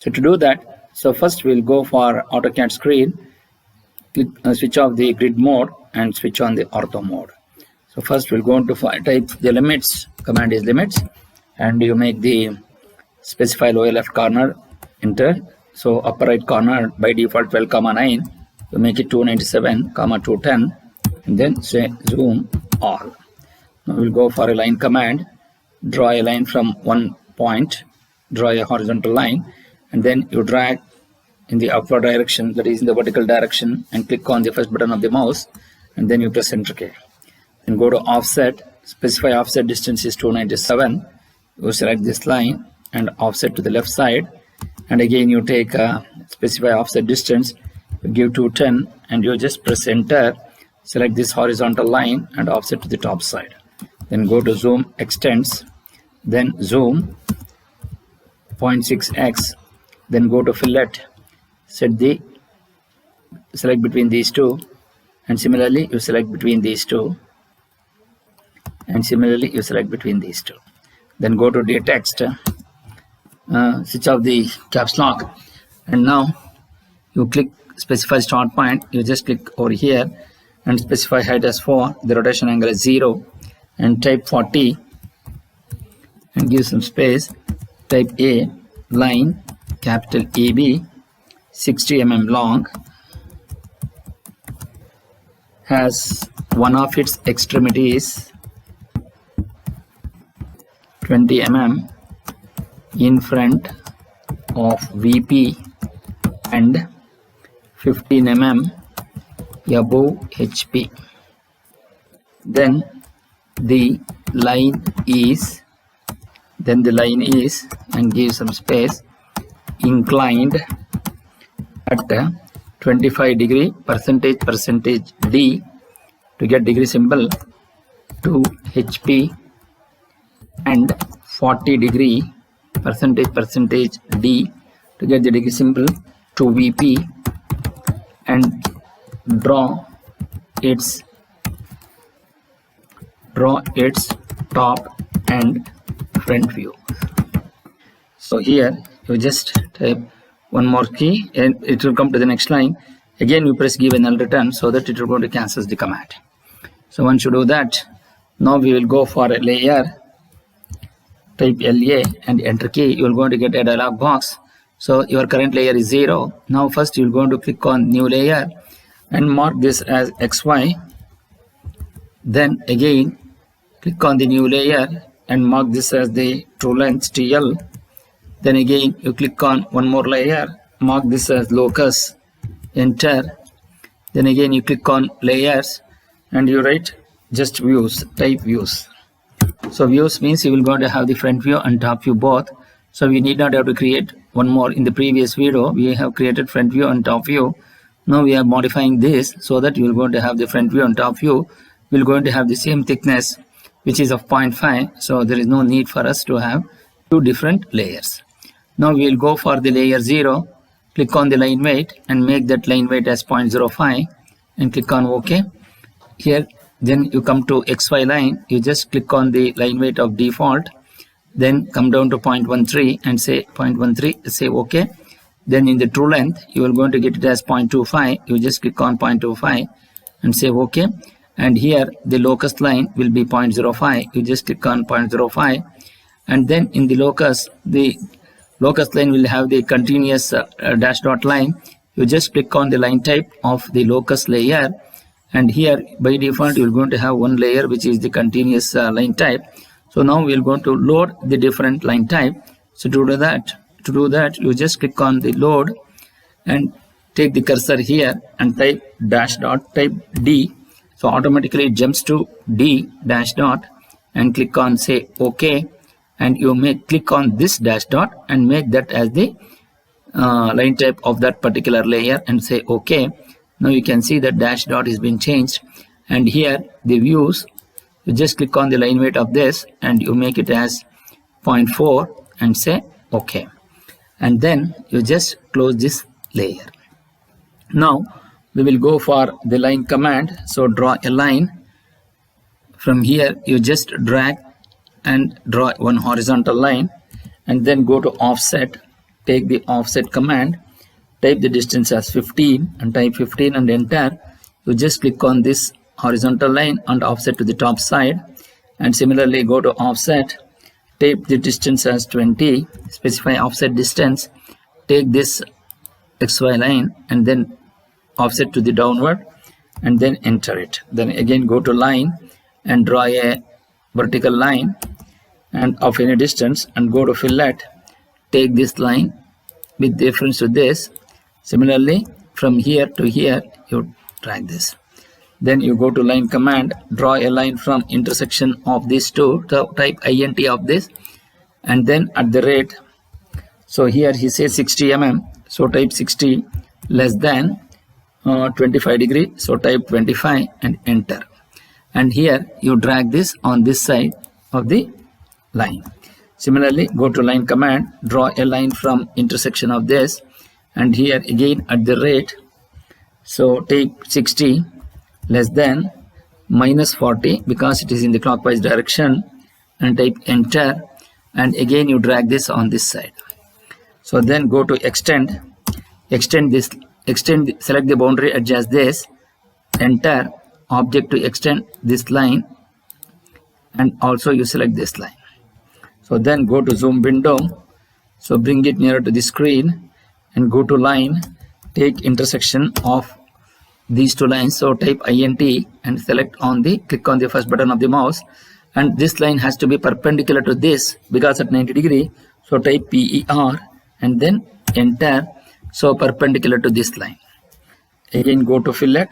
So to do that, so first we'll go for AutoCAD screen, click, switch off the grid mode and switch on the ortho mode. So first we'll go into type the limits, command is limits, and you make the specify lower left corner, enter. So upper right corner by default 12,9, you make it 297, 210, and then say zoom all. Now we'll go for a line command, draw a line from one point, draw a horizontal line, and then you drag in the upward direction, that is in the vertical direction, and click on the first button of the mouse, and then you press enter key. Then go to offset, specify offset distance is 297, you select this line and offset to the left side, and again you take specify offset distance, you give 210, and you just press enter, select this horizontal line and offset to the top side. Then go to zoom extends, then zoom 0.6x, then go to fillet, select between these two, and similarly you select between these two, and similarly you select between these two. Then go to the text, switch off the caps lock, and now you click specify start point, you just click over here and specify height as 4, the rotation angle is 0, and type 40 and give some space, type A, line capital AB 60 mm long, has one of its extremities 20 mm in front of VP and 15 mm above HP. Then the line is, and give some space, inclined at 25 degree percentage D to get degree symbol to HP, and 40 degree percentage D to get the degree symbol to VP, and draw its top and front view. So here you just type one more key and it will come to the next line. Again you press give an L return so that it will go to cancel the command. So once you do that, now we will go for a layer, type LA and enter key. You will going to get a dialog box. So your current layer is 0. Now first you will going to click on new layer and mark this as XY. Then again click on the new layer and mark this as the true length TL. Then again you click on one more layer, mark this as locus, enter. Then again you click on layers and you write just views, type views. So views means you will going to have the front view and top view both. So we need not have to create one more. In the previous video we have created front view and top view. Now we are modifying this so that you will going to have the front view and top view will going to have the same thickness, which is of 0.5. So there is no need for us to have two different layers. Now we will go for the layer 0, click on the line weight and make that line weight as 0.05 and click on OK. Here then you come to XY line, you just click on the line weight of default, then come down to 0.13 and say 0.13, say OK. Then in the true length you are going to get it as 0.25, you just click on 0.25 and say OK. And here the locus line will be 0.05, you just click on 0.05, and then in the locus line will have the continuous dash dot line. You just click on the line type of the locus layer, and here by default you are going to have one layer which is the continuous line type. So now we are going to load the different line type. So to do that you just click on the load and take the cursor here and type dash dot, type D. So automatically it jumps to D dash dot and click on say OK, and you may click on this dash dot and make that as the line type of that particular layer and say OK. Now you can see that dash dot is being changed, and here the views, you just click on the line weight of this and you make it as 0.4 and say OK, and then you just close this layer. Now we will go for the line command. So draw a line. From here you just drag and draw one horizontal line, and then go to offset take the offset command, type the distance as 15 and type 15 and enter. You just click on this horizontal line and offset to the top side, and similarly go to offset, type the distance as 20, specify offset distance, take this XY line and then offset to the downward and then enter it. Then again go to line and draw a vertical line and of any distance and go to fillet, take this line with reference to this. Similarly from here to here you drag this. Then you go to line command, draw a line from intersection of these two, type int of this and then at the rate. So here he says 60 mm, so type 60 less than 25 degree, so type 25 and enter. And here you drag this on this side of the line. Similarly go to line command, draw a line from intersection of this and here again at the rate. So take 60 less than minus 40 because it is in the clockwise direction and type enter, and again you drag this on this side. So then go to extend this, select the boundary edge as this, enter, object to extend this line and also you select this line. So then go to zoom window, so bring it nearer to the screen and go to line, take intersection of these two lines, so type int and select on the, click on the first button of the mouse, and this line has to be perpendicular to this because at 90 degree, so type per and then enter, so perpendicular to this line. Again go to fillet,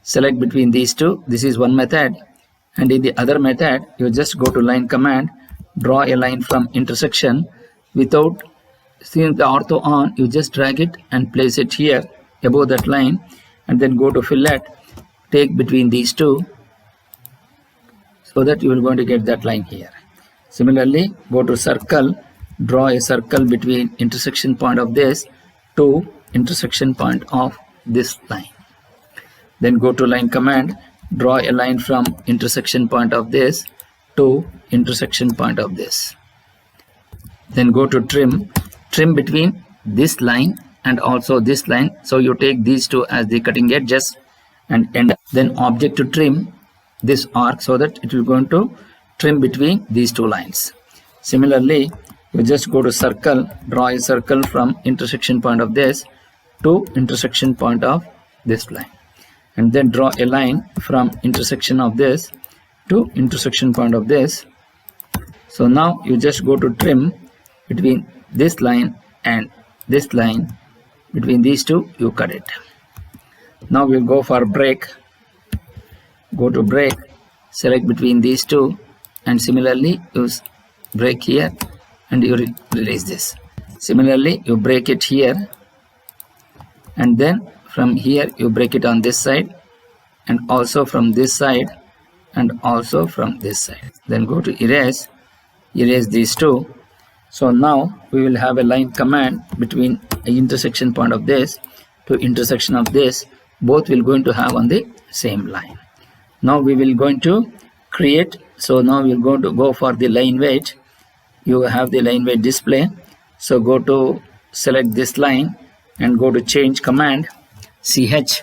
select between these two, this is one method, and in the other method you just go to line command, draw a line from intersection without seeing the ortho on, you just drag it and place it here above that line and then go to fillet, take between these two so that you will going to get that line here. Similarly go to circle, draw a circle between intersection point of this to intersection point of this line. Then go to line command, draw a line from intersection point of this to intersection point of this. Then go to trim between this line and also this line, so you take these two as the cutting edges and end. Then object to trim this arc so that it will going to trim between these two lines. Similarly you just go to circle, draw a circle from intersection point of this to intersection point of this line, and then draw a line from intersection of this to intersection point of this. So now you just go to trim between this line and this line, between these two you cut it. Now we'll go for break, go to break, select between these two and similarly use break here and you release this. Similarly you break it here and then from here you break it on this side and also from this side and also from this side. Then go to erase these two. So now we will have a line command between the intersection point of this to intersection of this, both will going to have on the same line. Now we will going to create, so now we are going to go for the line weight. You have the line weight display, so go to select this line and go to change command, ch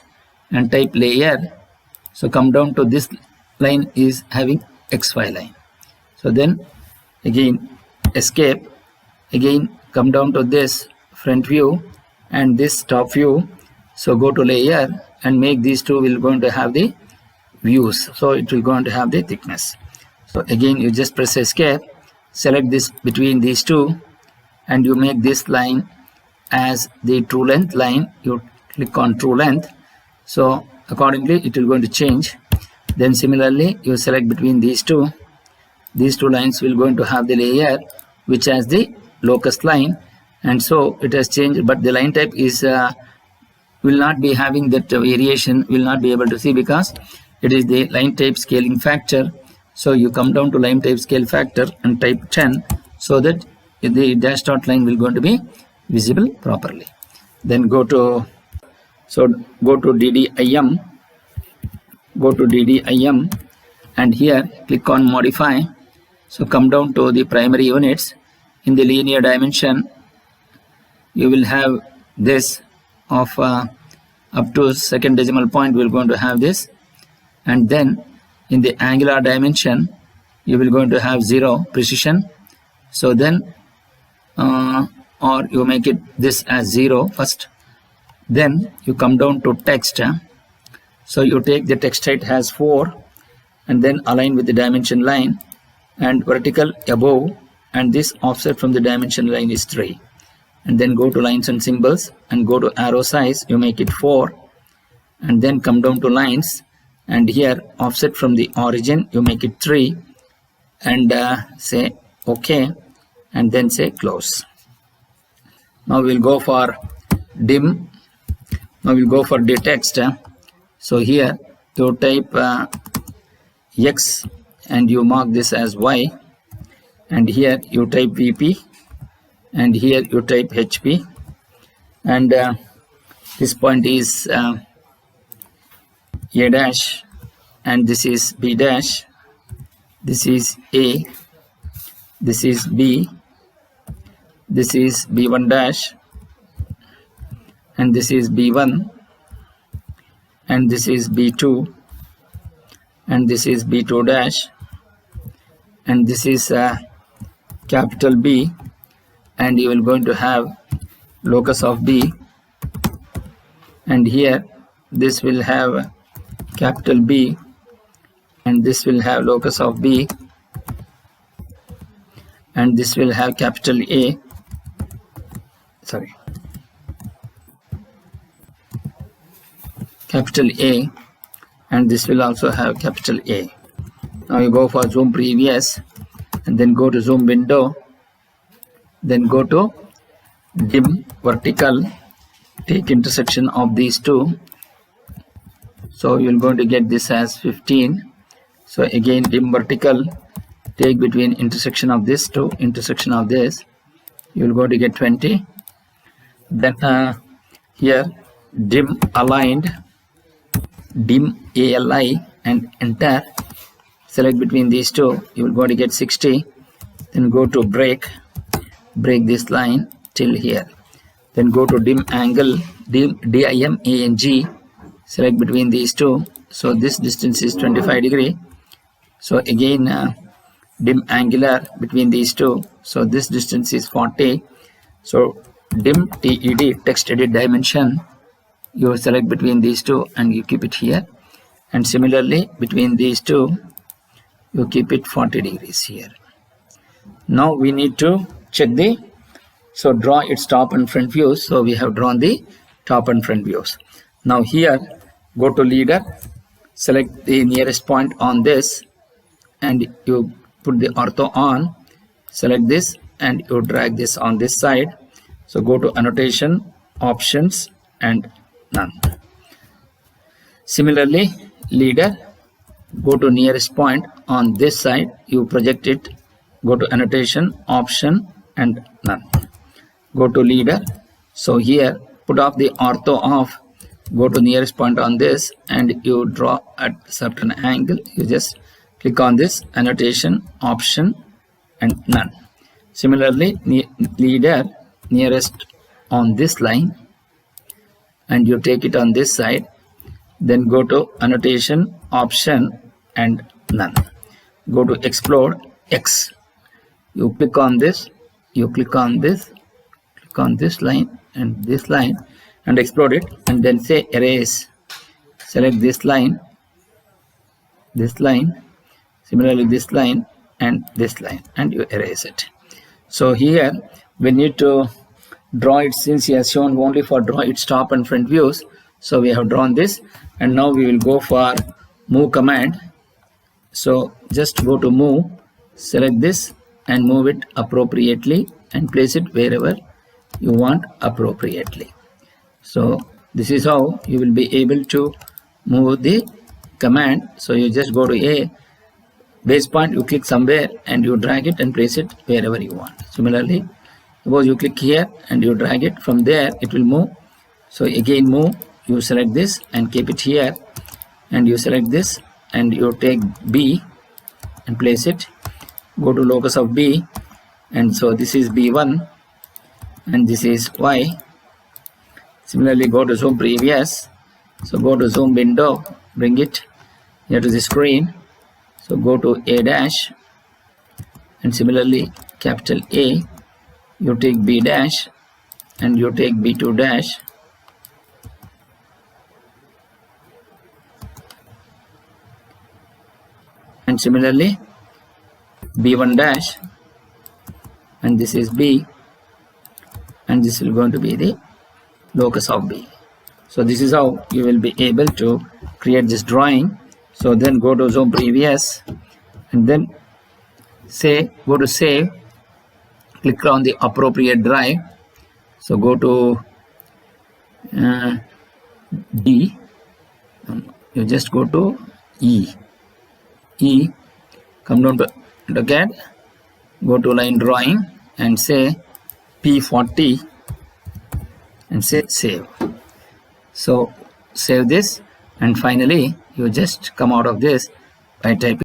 and type layer. So come down to this line is having XY line. So then again escape, again come down to this front view and this top view. So go to layer and make these two will going to have the views. So it will going to have the thickness. So again you just press escape, select this between these two and you make this line as the true length line. You click on true length. So accordingly it will going to change. Then similarly you select between these two lines will going to have the layer which has the locus line, and so it has changed, but the line type is will not be having that variation, will not be able to see because it is the line type scaling factor. So you come down to line type scale factor and type 10 so that the dash dot line will going to be visible properly. Then go to DDIM, and here click on modify. So come down to the primary units, in the linear dimension you will have this of up to second decimal point. We're going to have this, and then in the angular dimension you will going to have 0 precision. So then or you make it this as 0 first, then you come down to text. So you take the text height as 4 and then align with the dimension line, and vertical above, and this offset from the dimension line is 3, and then go to lines and symbols and go to arrow size, you make it 4, and then come down to lines, and here offset from the origin you make it 3, and say OK, and then say close. Now we'll go for dim. Now we'll go for the text. So here you type X and you mark this as Y, and here you type VP, and here you type HP, and this point is A dash, and this is B dash, this is A, this is B, this is B1 dash, and this is B1, and this is B2, and this is B2 dash, and this is capital B, and you will going to have locus of B, and here this will have capital B, and this will have locus of B, and this will have capital A, capital A, and this will also have capital A. Now you go for zoom previous, and then go to zoom window, then go to dim vertical, take intersection of these two, so you're going to get this as 15. So again dim vertical, take between intersection of this to intersection of this, you're going to get 20. Then here dim aligned, dim ALI, and enter, select between these two, you will go to get 60. Then go to break this line till here, then go to dim angle, DIMANG, select between these two, so this distance is 25 degree. So again dim angular between these two, so this distance is 40. So dim TED, text edit dimension, you select between these two and you keep it here, and similarly between these two you keep it 40 degrees here. Now we need to check so draw its top and front views. So we have drawn the top and front views. Now here go to leader, select the nearest point on this, and you put the ortho on, select this and you drag this on this side. So go to annotation, options, and none. Similarly leader, go to nearest point on this side, you project it, go to annotation, option, and none. Go to leader, so here put off the ortho off, go to nearest point on this and you draw at certain angle, you just click on this, annotation, option, and none. Similarly leader, nearest on this line, and you take it on this side, then go to annotation, option, and none. Go to explode X, you click on this, you click on this line and this line, and explode it, and then say erase, select this line, similarly this line, and this line, and you erase it. So here we need to draw it, since he has shown only for draw its top and front views, so we have drawn this, and now we will go for move command. So just go to move, select this and move it appropriately and place it wherever you want appropriately. So this is how you will be able to move the command. So you just go to a base point, you click somewhere and you drag it and place it wherever you want. Similarly, suppose you click here and you drag it, from there it will move. So again move, you select this and keep it here, and you select this and you take B and place it, go to locus of B, and so this is B1, and this is Y. Similarly, go to zoom previous. So go to zoom window, bring it here to the screen. So go to A dash, and similarly capital A, you take B dash and you take B2 dash, and similarly B1 dash, and this is B, and this is going to be the locus of B. So this is how you will be able to create this drawing. So then go to zoom previous, and then go to save, click on the appropriate drive. So go to D, you just go to E, come down to CAD, go to line drawing and say P40 and say save. So save this, and finally you just come out of this by typing